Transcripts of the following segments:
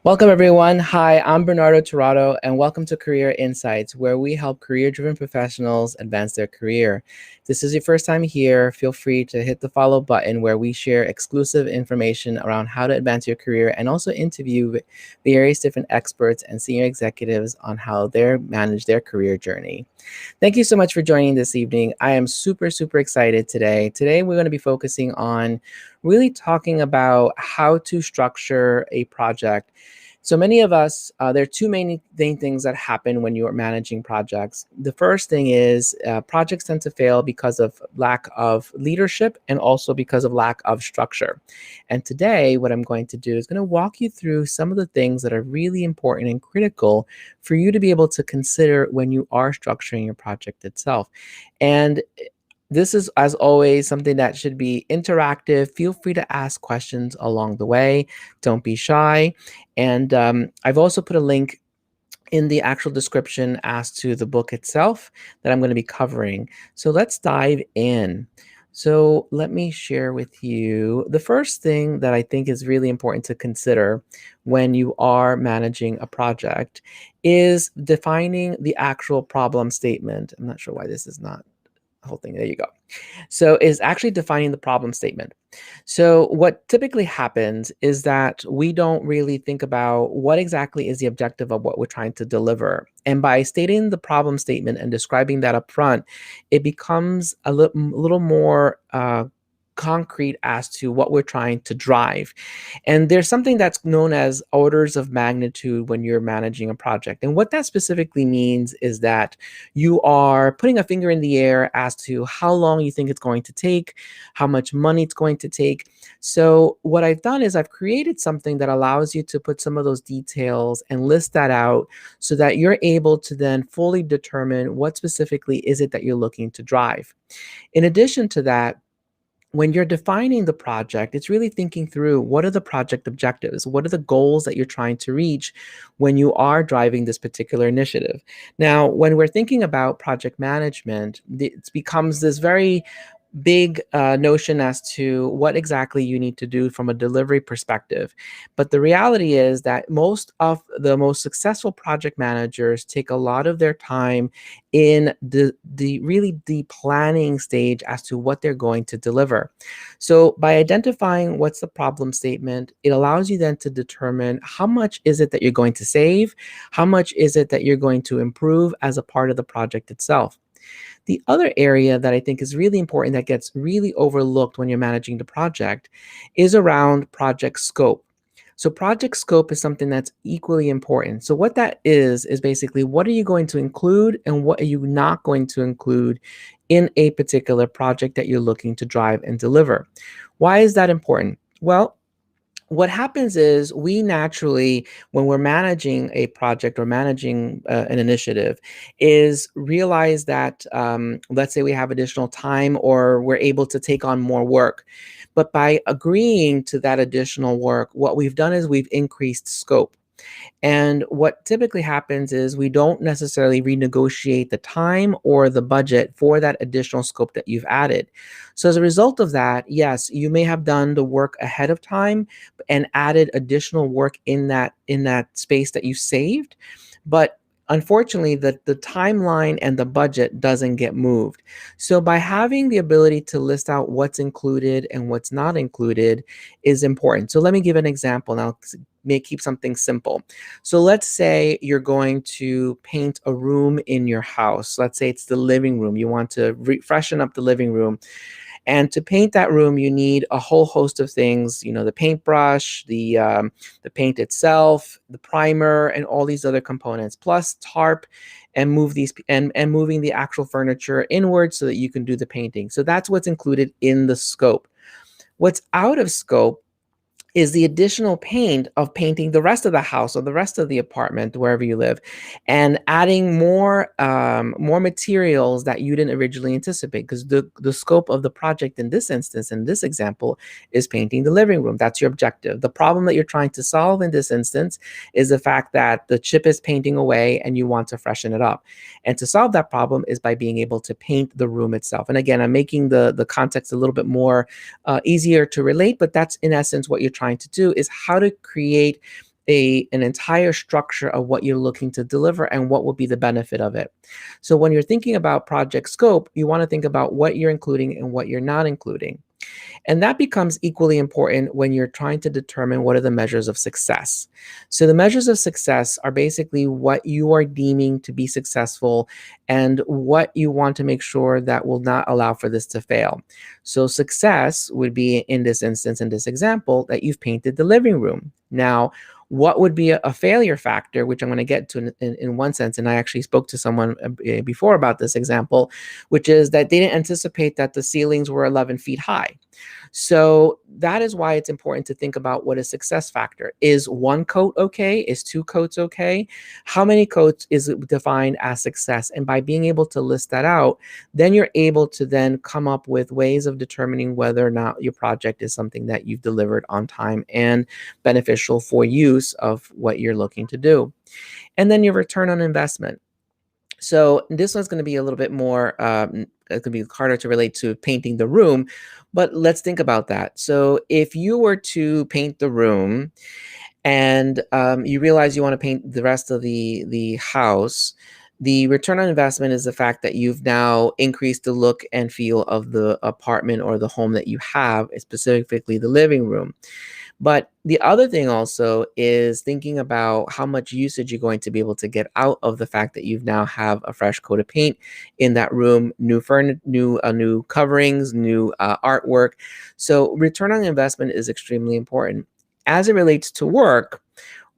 Welcome, everyone. Hi, I'm Bernardo Tirado, and welcome to Career Insights, where we help career-driven professionals advance their career. If this is your first time here, feel free to hit the follow button where we share exclusive information around how to advance your career and also interview various different experts and senior executives on how they manage their career journey. Thank you so much for joining this evening. I am super, super excited today. Today, we're going to be focusing on really talking about how to structure a project. So many of us, there are two main things that happen when you are managing projects. The first thing is projects tend to fail because of lack of leadership and also because of lack of structure. And today, what I'm going to do is going to walk you through some of the things that are really important and critical for you to be able to consider when you are structuring your project itself. And this is, as always, something that should be interactive. Feel free to ask questions along the way. Don't be shy. And I've also put a link in the actual description as to the book itself that I'm going to be covering. So let's dive in. So let me share with you the first thing that I think is really important to consider when you are managing a project is defining the actual problem statement. I'm not sure why this is not the whole thing. There you go. So is actually defining the problem statement. So what typically happens is that we don't really think about what exactly is the objective of what we're trying to deliver. And by stating the problem statement and describing that up front, it becomes a little more concrete as to what we're trying to drive. And there's something that's known as orders of magnitude when you're managing a project. And what that specifically means is that you are putting a finger in the air as to how long you think it's going to take, how much money it's going to take. So what I've done is I've created something that allows you to put some of those details and list that out so that you're able to then fully determine what specifically is it that you're looking to drive. In addition to that, when you're defining the project, it's really thinking through what are the project objectives? What are the goals that you're trying to reach when you are driving this particular initiative? Now, when we're thinking about project management, it becomes this very big notion as to what exactly you need to do from a delivery perspective. But the reality is that most of the most successful project managers take a lot of their time in the planning stage as to what they're going to deliver. So by identifying what's the problem statement, it allows you then to determine how much is it that you're going to save, how much is it that you're going to improve as a part of the project itself. The other area that I think is really important that gets really overlooked when you're managing the project is around project scope. So project scope is something that's equally important. So what that is basically what are you going to include and what are you not going to include in a particular project that you're looking to drive and deliver. Why is that important? Well, what happens is we naturally, when we're managing a project or managing an initiative, is realize that, let's say we have additional time or we're able to take on more work. But by agreeing to that additional work, what we've done is we've increased scope. And what typically happens is we don't necessarily renegotiate the time or the budget for that additional scope that you've added. So as a result of that, yes, you may have done the work ahead of time and added additional work in that space that you saved. But unfortunately, the timeline and the budget doesn't get moved. So by having the ability to list out what's included and what's not included is important. So let me give an example now. May keep something simple. So let's say you're going to paint a room in your house. Let's say it's the living room. You want to freshen up the living room. And to paint that room, you need a whole host of things, the paintbrush, the paint itself, the primer, and all these other components, plus tarp and moving the actual furniture inward so that you can do the painting. So that's what's included in the scope. What's out of scope is the additional paint of painting the rest of the house or the rest of the apartment, wherever you live, and adding more materials that you didn't originally anticipate. Because the scope of the project in this instance, in this example, is painting the living room. That's your objective. The problem that you're trying to solve in this instance is the fact that the chip is painting away and you want to freshen it up. And to solve that problem is by being able to paint the room itself. And again, I'm making the context a little bit more easier to relate, but that's in essence what you're trying to do, is how to create an entire structure of what you're looking to deliver and what will be the benefit of it. So when you're thinking about project scope, you want to think about what you're including and what you're not including. And that becomes equally important when you're trying to determine what are the measures of success. So the measures of success are basically what you are deeming to be successful and what you want to make sure that will not allow for this to fail. So success would be, in this instance, in this example, that you've painted the living room. Now, what would be a failure factor, which I'm going to get to in one sense, and I actually spoke to someone before about this example, which is that they didn't anticipate that the ceilings were 11 feet high. So that is why it's important to think about what a success factor is. One coat okay? Is two coats okay? How many coats is defined as success? And by being able to list that out, then you're able to then come up with ways of determining whether or not your project is something that you've delivered on time and beneficial for use of what you're looking to do. And then your return on investment. So this one's going to be a little bit more, it's going to be harder to relate to painting the room, but let's think about that. So if you were to paint the room and you realize you want to paint the rest of the house, the return on investment is the fact that you've now increased the look and feel of the apartment or the home that you have, specifically the living room. But the other thing also is thinking about how much usage you're going to be able to get out of the fact that you've now have a fresh coat of paint in that room, new furniture, new coverings, new artwork. So return on investment is extremely important. As it relates to work,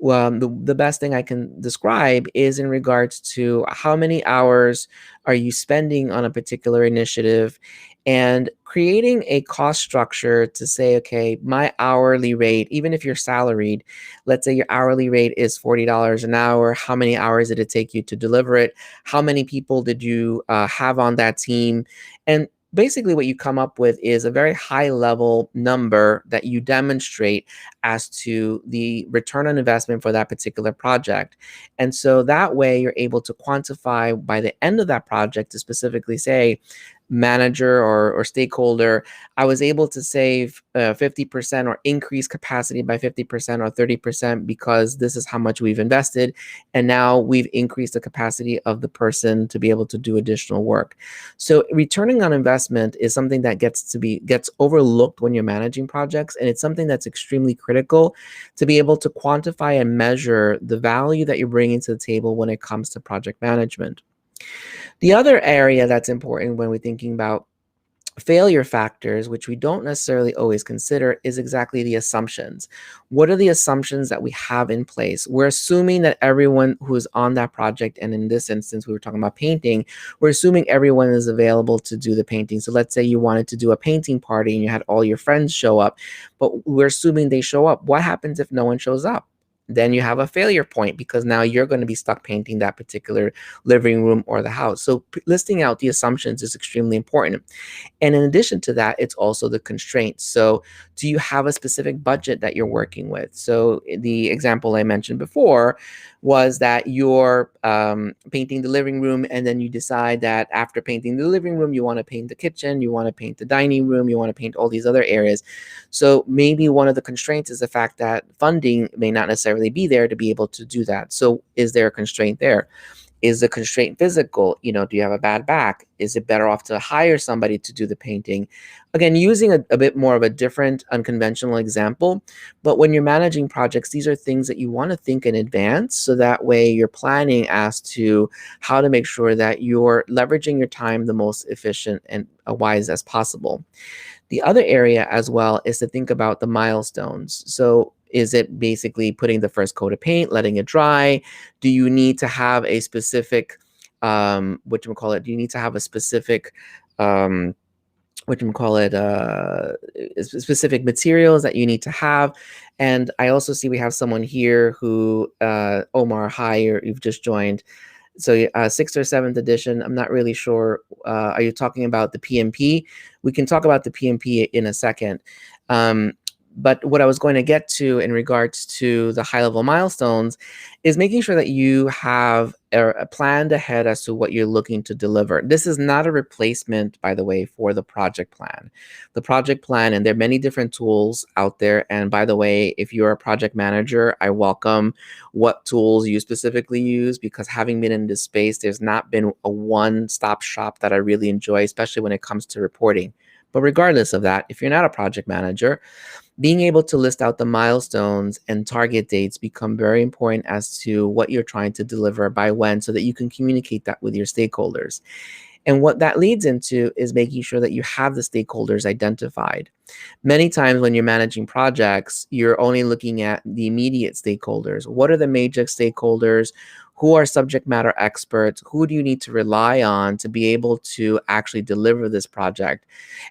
the best thing I can describe is in regards to how many hours are you spending on a particular initiative, and creating a cost structure to say, okay, my hourly rate, even if you're salaried, let's say your hourly rate is $40 an hour. How many hours did it take you to deliver it? How many people did you have on that team? And basically what you come up with is a very high level number that you demonstrate as to the return on investment for that particular project. And so that way you're able to quantify by the end of that project to specifically say, manager or stakeholder, I was able to save 50% or increase capacity by 50% or 30% because this is how much we've invested. And now we've increased the capacity of the person to be able to do additional work. So returning on investment is something that gets overlooked when you're managing projects. And it's something that's extremely critical to be able to quantify and measure the value that you're bringing to the table when it comes to project management. The other area that's important when we're thinking about failure factors, which we don't necessarily always consider, is exactly the assumptions. What are the assumptions that we have in place? We're assuming that everyone who is on that project, and in this instance, we were talking about painting, we're assuming everyone is available to do the painting. So let's say you wanted to do a painting party and you had all your friends show up, but we're assuming they show up. What happens if no one shows up? Then you have a failure point because now you're going to be stuck painting that particular living room or the house. So listing out the assumptions is extremely important. And in addition to that, it's also the constraints. So do you have a specific budget that you're working with? So the example I mentioned before was that you're painting the living room, and then you decide that after painting the living room, you want to paint the kitchen, you want to paint the dining room, you want to paint all these other areas. So maybe one of the constraints is the fact that funding may not necessarily be there to be able to do that. So is there a constraint there? Is the constraint physical? Do you have a bad back? Is it better off to hire somebody to do the painting? Again, using a bit more of a different, unconventional example. But when you're managing projects, these are things that you want to think in advance. So that way you're planning as to how to make sure that you're leveraging your time the most efficient and wise as possible. The other area as well is to think about the milestones. So is it basically putting the first coat of paint, letting it dry? Do you need to have a specific, do you need to have a specific, specific materials that you need to have? And I also see we have someone here who, Omar, hi, you've just joined. So 6th or 7th edition, I'm not really sure. Are you talking about the PMP? We can talk about the PMP in a second. But what I was going to get to in regards to the high level milestones is making sure that you have a planned ahead as to what you're looking to deliver. This is not a replacement, by the way, for the project plan. The project plan, and there are many different tools out there. And by the way, if you're a project manager, I welcome what tools you specifically use, because having been in this space, there's not been a one-stop shop that I really enjoy, especially when it comes to reporting. But regardless of that, if you're not a project manager, being able to list out the milestones and target dates become very important as to what you're trying to deliver by when, so that you can communicate that with your stakeholders. And what that leads into is making sure that you have the stakeholders identified. Many times when you're managing projects, you're only looking at the immediate stakeholders. What are the major stakeholders? Who are subject matter experts? Who do you need to rely on to be able to actually deliver this project?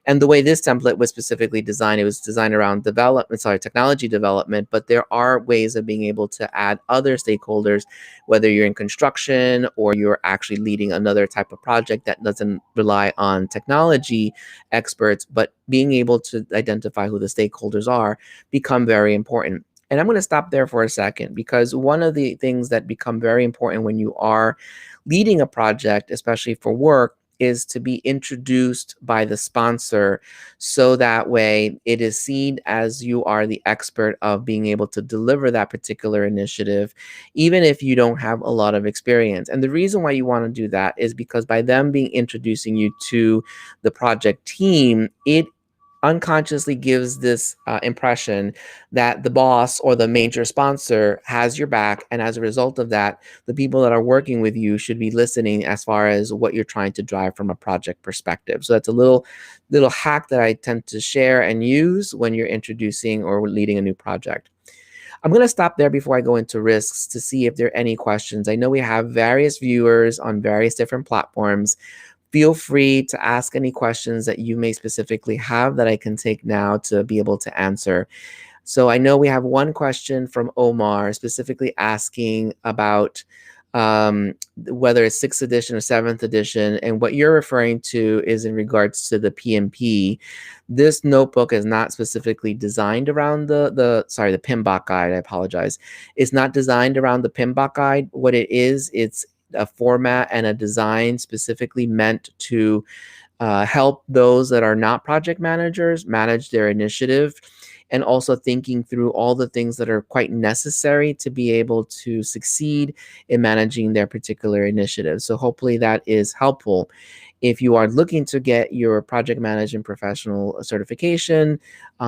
And the way this template was specifically designed, it was designed around technology development, but there are ways of being able to add other stakeholders, whether you're in construction or you're actually leading another type of project that doesn't rely on technology experts, but being able to identify who the stakeholders are become very important. And I'm going to stop there for a second, because one of the things that become very important when you are leading a project, especially for work, is to be introduced by the sponsor, so that way it is seen as you are the expert of being able to deliver that particular initiative, even if you don't have a lot of experience. And the reason why you want to do that is because by them being introducing you to the project team, it unconsciously gives this impression that the boss or the major sponsor has your back. And as a result of that, the people that are working with you should be listening as far as what you're trying to drive from a project perspective. So that's a little hack that I tend to share and use when you're introducing or leading a new project. I'm going to stop there before I go into risks to see if there are any questions. I know we have various viewers on various different platforms. Feel free to ask any questions that you may specifically have that I can take now to be able to answer. So I know we have one question from Omar specifically asking about whether it's 6th edition or 7th edition. And what you're referring to is in regards to the PMP. This notebook is not specifically designed around the PMBOK guide. I apologize. It's not designed around the PMBOK guide. What it is, it's a format and a design specifically meant to help those that are not project managers manage their initiative, and also thinking through all the things that are quite necessary to be able to succeed in managing their particular initiative. So hopefully that is helpful. If you are looking to get your project management professional certification,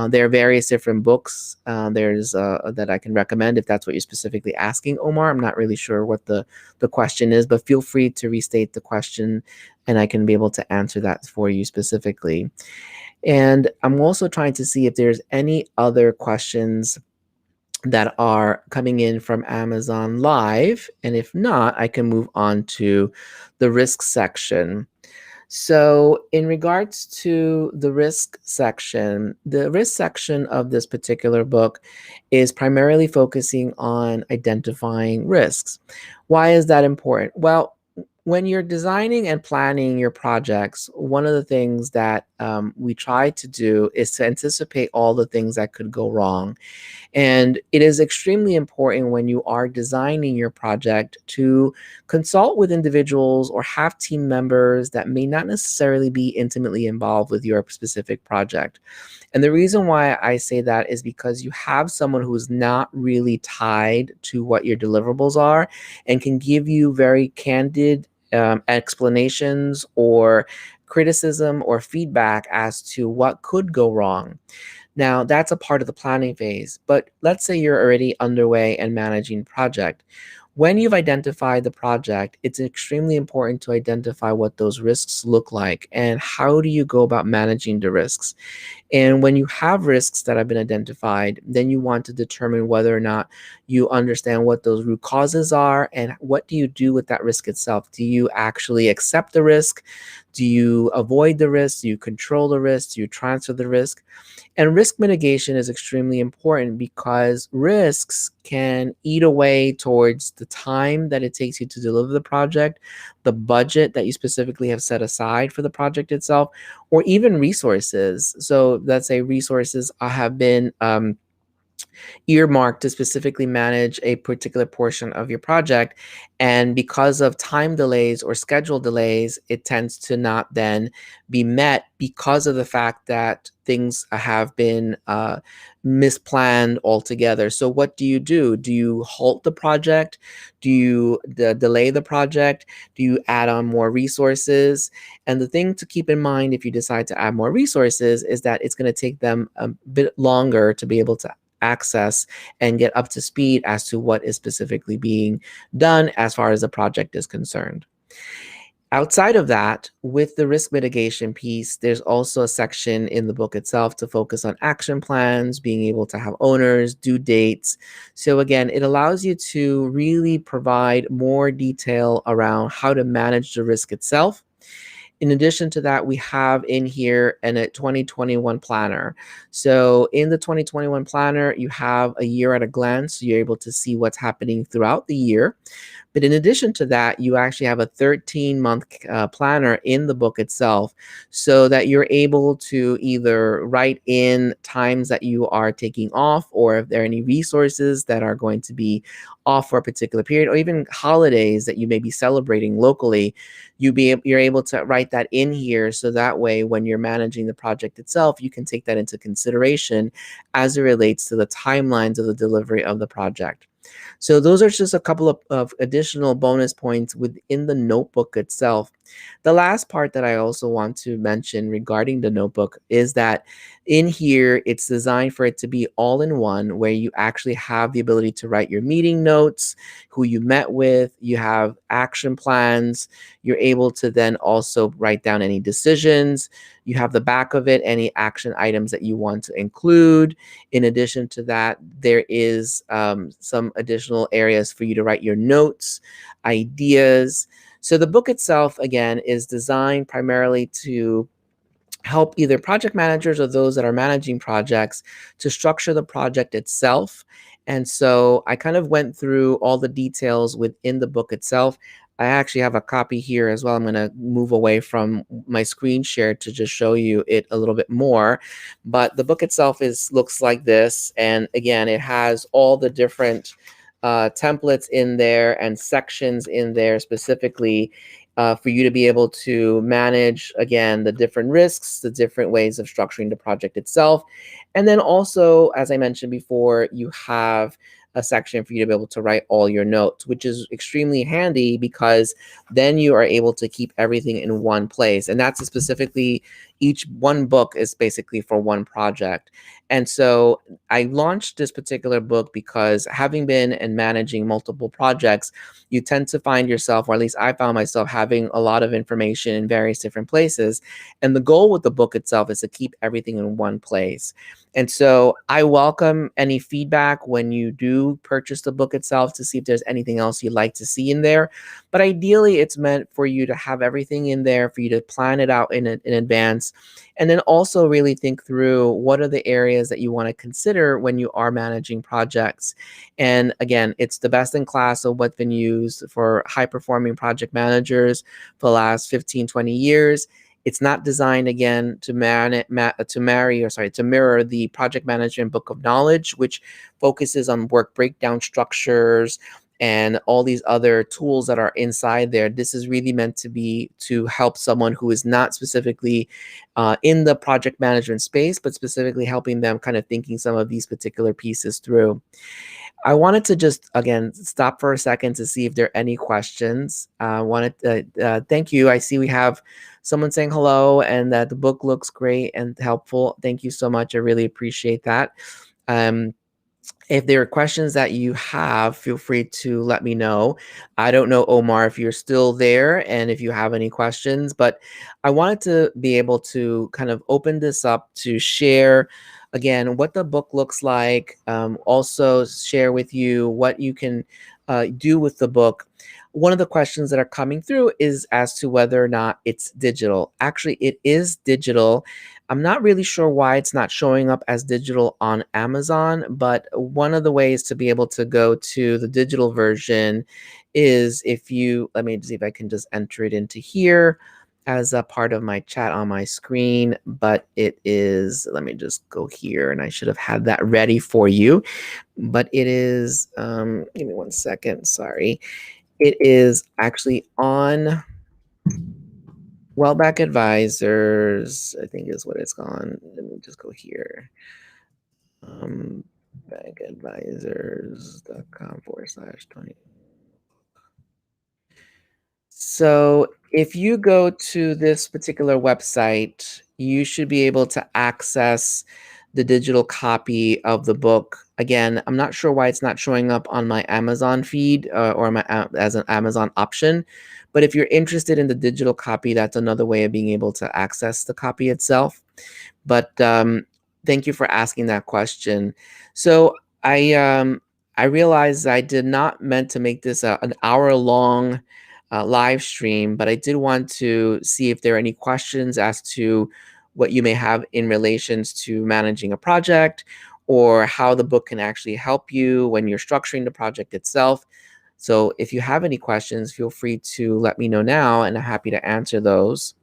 there are various different books there's that I can recommend if that's what you're specifically asking, Omar. I'm not really sure what the question is, but feel free to restate the question and I can be able to answer that for you specifically. And I'm also trying to see if there's any other questions that are coming in from Amazon Live. And if not, I can move on to the risk section. So in regards to the risk section of this particular book is primarily focusing on identifying risks. Why is that important? Well, when you're designing and planning your projects, one of the things that we try to do is to anticipate all the things that could go wrong. And it is extremely important when you are designing your project to consult with individuals or have team members that may not necessarily be intimately involved with your specific project. And the reason why I say that is because you have someone who's not really tied to what your deliverables are and can give you very candid explanations or criticism or feedback as to what could go wrong. Now, that's a part of the planning phase, but let's say you're already underway and managing project. When you've identified the project, it's extremely important to identify what those risks look like and how do you go about managing the risks. And when you have risks that have been identified, then you want to determine whether or not you understand what those root causes are and what do you do with that risk itself. Do you actually accept the risk? Do you avoid the risk? Do you control the risk? Do you transfer the risk? And risk mitigation is extremely important because risks can eat away towards the time that it takes you to deliver the project, the budget that you specifically have set aside for the project itself, or even resources. So let's say resources have been earmarked to specifically manage a particular portion of your project. And because of time delays or schedule delays, it tends to not then be met because of the fact that things have been misplanned altogether. So what do you do? Do you halt the project? Do you delay the project? Do you add on more resources? And the thing to keep in mind if you decide to add more resources is that it's going to take them a bit longer to be able to access and get up to speed as to what is specifically being done as far as the project is concerned. Outside of that, with the risk mitigation piece, there's also a section in the book itself to focus on action plans, being able to have owners, due dates. So again, it allows you to really provide more detail around how to manage the risk itself. In addition to that, we have in here a 2021 planner. So in the 2021 planner, you have a year at a glance. So you're able to see what's happening throughout the year. But in addition to that, you actually have a 13-month planner in the book itself so that you're able to either write in times that you are taking off, or if there are any resources that are going to be off for a particular period, or even holidays that you may be celebrating locally, you're able to write that in here. So that way, when you're managing the project itself, you can take that into consideration as it relates to the timelines of the delivery of the project. So those are just a couple of additional bonus points within the notebook itself. The last part that I also want to mention regarding the notebook is that in here, it's designed for it to be all in one, where you actually have the ability to write your meeting notes, who you met with, you have action plans, you're able to then also write down any decisions, you have the back of it, any action items that you want to include. In addition to that, there is some additional areas for you to write your notes, ideas. So the book itself, again, is designed primarily to help either project managers or those that are managing projects to structure the project itself. And so I kind of went through all the details within the book itself. I actually have a copy here as well. I'm going to move away from my screen share to just show you it a little bit more. But the book itself looks like this. And again, it has all the different templates in there and sections in there specifically for you to be able to manage, again, the different risks, the different ways of structuring the project itself. And then also, as I mentioned before, you have a section for you to be able to write all your notes, which is extremely handy because then you are able to keep everything in one place. And that's specifically, each one book is basically for one project. And so I launched this particular book because having been and managing multiple projects, you tend to find yourself, or at least I found myself, having a lot of information in various different places. And the goal with the book itself is to keep everything in one place. And so I welcome any feedback when you do purchase the book itself to see if there's anything else you'd like to see in there. But ideally, it's meant for you to have everything in there, for you to plan it out in advance, and then also really think through what are the areas that you want to consider when you are managing projects. And again, it's the best in class of what's been used for high-performing project managers for the last 15, 20 years. It's not designed, again, to mirror the Project Management Book of Knowledge, which focuses on work breakdown structures and all these other tools that are inside there. This is really meant to be to help someone who is not specifically in the project management space, but specifically helping them kind of thinking some of these particular pieces through. I wanted to just, again, stop for a second to see if there are any questions. Thank you. I see we have someone saying hello and that the book looks great and helpful. Thank you so much. I really appreciate that. If there are questions that you have, feel free to let me know. I don't know, Omar, if you're still there and if you have any questions, but I wanted to be able to kind of open this up to share, again, what the book looks like, also share with you what you can do with the book. one of the questions that are coming through is as to whether or not it's digital. Actually, it is digital. I'm not really sure why it's not showing up as digital on Amazon, but one of the ways to be able to go to the digital version is if you, let me see if I can just enter it into here as a part of my chat on my screen, but it is, let me just go here, and I should have had that ready for you, but it is, give me one second, sorry. It is actually on Wellback Advisors, I think is what it's on. Let me just go here. Backadvisors.com/20. So if you go to this particular website, you should be able to access the digital copy of the book. Again, I'm not sure why it's not showing up on my Amazon feed or my as an Amazon option. But if you're interested in the digital copy, that's another way of being able to access the copy itself. But thank you for asking that question. So I realized I did not meant to make this an hour-long live stream, but I did want to see if there are any questions as to what you may have in relations to managing a project or how the book can actually help you when you're structuring the project itself. So if you have any questions, feel free to let me know now, and I'm happy to answer those.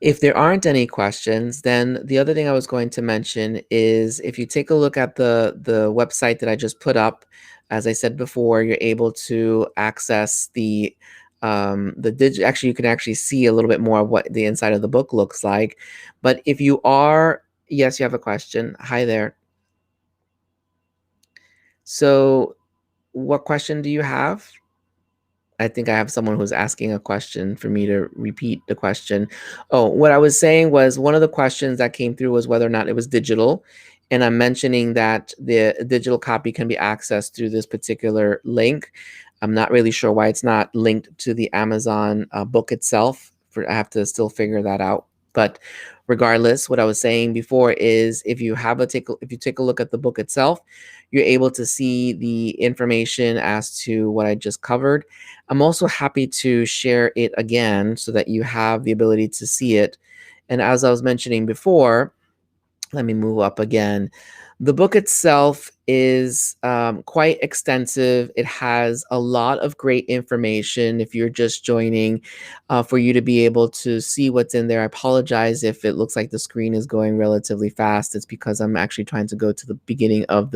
If there aren't any questions, then the other thing I was going to mention is if you take a look at the website that I just put up, as I said before, you're able to access the actually you can actually see a little bit more of what the inside of the book looks like. But if you are, yes, you have a question. Hi there. So what question do you have? I think I have someone who's asking a question for me to repeat the question. Oh, what I was saying was one of the questions that came through was whether or not it was digital. And I'm mentioning that the digital copy can be accessed through this particular link. I'm not really sure why it's not linked to the Amazon book itself. I have to still figure that out. But regardless, what I was saying before is if you take a look at the book itself, you're able to see the information as to what I just covered. I'm also happy to share it again so that you have the ability to see it. And as I was mentioning before, let me move up again. The book itself is quite extensive. It has a lot of great information if you're just joining for you to be able to see what's in there. I apologize if it looks like the screen is going relatively fast. It's because I'm actually trying to go to the beginning of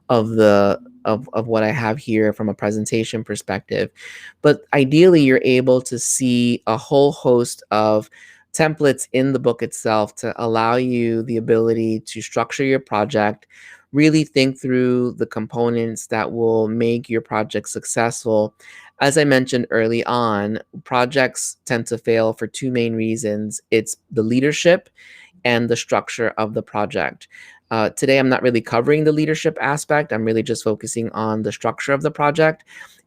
what I have here from a presentation perspective. But ideally, you're able to see a whole host of templates in the book itself to allow you the ability to structure your project, really think through the components that will make your project successful. As I mentioned early on, projects tend to fail for two main reasons. It's the leadership and the structure of the project. Today, I'm not really covering the leadership aspect. I'm really just focusing on the structure of the project,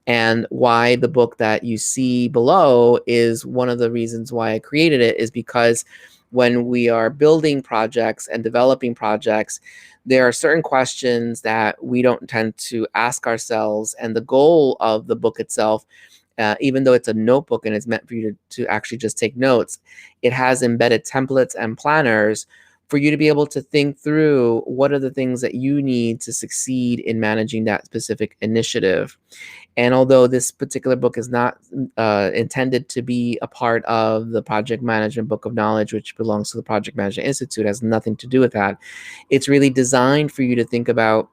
and why the book that you see below is one of the reasons why I created it is because when we are building projects and developing projects, there are certain questions that we don't tend to ask ourselves. And the goal of the book itself, even though it's a notebook and it's meant for you to actually just take notes, it has embedded templates and planners for you to be able to think through what are the things that you need to succeed in managing that specific initiative. And although this particular book is not intended to be a part of the Project Management Book of Knowledge, which belongs to the Project Management Institute, has nothing to do with that. It's really designed for you to think about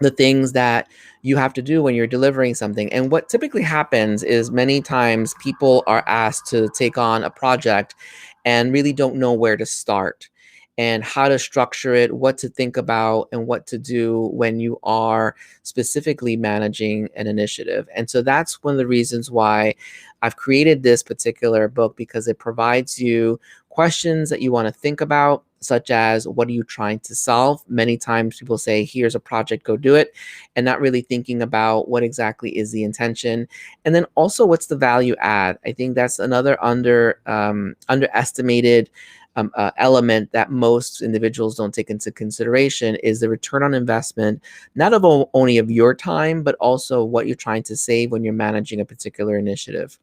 the things that you have to do when you're delivering something. And what typically happens is many times people are asked to take on a project and really don't know where to start and how to structure it, what to think about, and what to do when you are specifically managing an initiative. And so that's one of the reasons why I've created this particular book, because it provides you questions that you want to think about, such as what are you trying to solve? Many times people say, here's a project, go do it, and not really thinking about what exactly is the intention. And then also what's the value add? I think that's another underestimated element that most individuals don't take into consideration is the return on investment, not of only of your time, but also what you're trying to save when you're managing a particular initiative.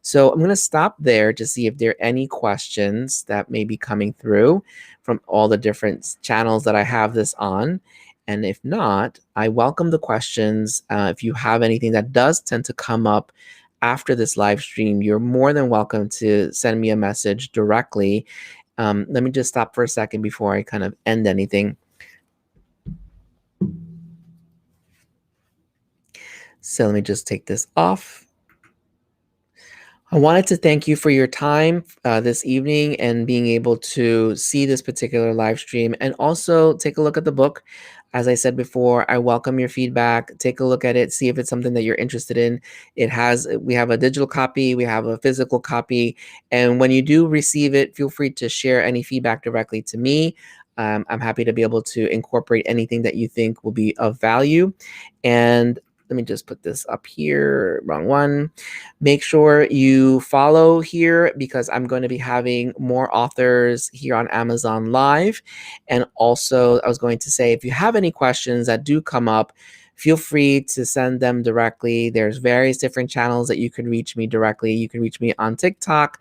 So I'm going to stop there to see if there are any questions that may be coming through from all the different channels that I have this on. And if not, I welcome the questions. If you have anything that does tend to come up after this live stream, you're more than welcome to send me a message directly. Let me just stop for a second before I kind of end anything. So let me just take this off. I wanted to thank you for your time this evening and being able to see this particular live stream, and also take a look at the book. As I said before, I welcome your feedback. Take a look at it, see if it's something that you're interested in. We have a digital copy, we have a physical copy, and when you do receive it, feel free to share any feedback directly to me. I'm happy to be able to incorporate anything that you think will be of value. And let me just put this up here, wrong one. Make sure you follow here, because I'm going to be having more authors here on Amazon Live. And also, I was going to say, if you have any questions that do come up, feel free to send them directly. There's various different channels that you can reach me directly. You can reach me on TikTok,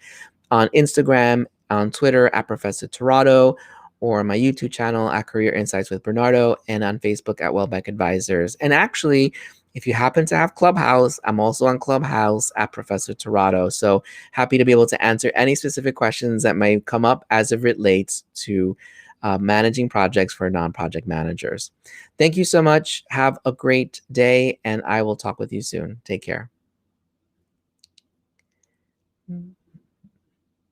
on Instagram, on Twitter at Professor Tirado, or my YouTube channel at Career Insights with Bernardo, and on Facebook at Wellbeck Advisors. And actually, if you happen to have Clubhouse, I'm also on Clubhouse at Professor Tirado. So happy to be able to answer any specific questions that might come up as it relates to managing projects for non-project managers. Thank you so much. Have a great day, and I will talk with you soon. Take care.